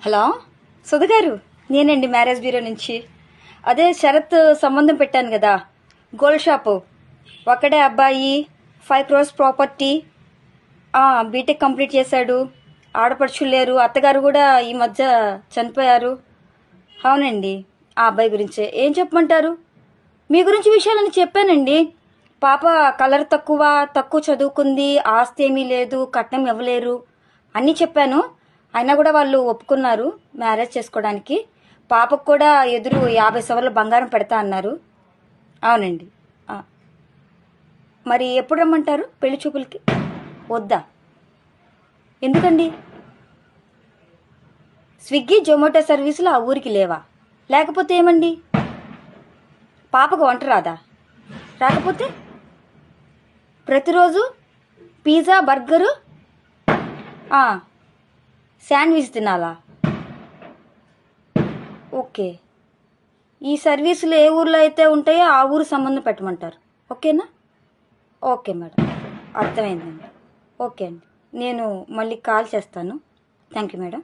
Hello సుధ గారు, నేనండి marriage bureau నుంచి. అదే శరత్ సంబంధం పెట్టాను కదా, గోల్డ్ షాపు. ఒక్కడే అబ్బాయి, 5 crores ప్రాపర్టీ. బీటెక్ కంప్లీట్ చేశాడు. ఆడపడుచులు లేరు, అత్తగారు కూడా ఈ మధ్య చనిపోయారు. అవునండి, ఆ అబ్బాయి గురించే. ఏం చెప్పమంటారు? మీ గురించి విషయాలని చెప్పానండి. పాప కలర్ తక్కువ చదువుకుంది, ఆస్తి ఏమీ లేదు, కట్నం ఇవ్వలేరు అన్నీ చెప్పాను. అయినా కూడా వాళ్ళు ఒప్పుకున్నారు మ్యారేజ్ చేసుకోవడానికి. పాపకు కూడా ఎదురు 50 సవర్ల బంగారం పెడతా అన్నారు. అవునండి. మరి ఎప్పుడు రమ్మంటారు పెళ్లి చూపులకి? వద్దా? ఎందుకండి? స్విగ్గీ జొమాటో సర్వీసులు ఆ ఊరికి లేవా? లేకపోతే ఏమండి? పాపకు వంట రాదా? రాకపోతే ప్రతిరోజు పిజ్జా, బర్గరు, శాండ్విచ్ తినాలా? ఓకే. ఈ సర్వీసులు ఏ ఊర్లో అయితే ఉంటాయో ఆ ఊరు సంబంధం పెట్టమంటారు. ఓకేనా? ఓకే మేడం, అర్థమైందండి. ఓకే అండి, నేను మళ్ళీ కాల్ చేస్తాను. Thank you madam.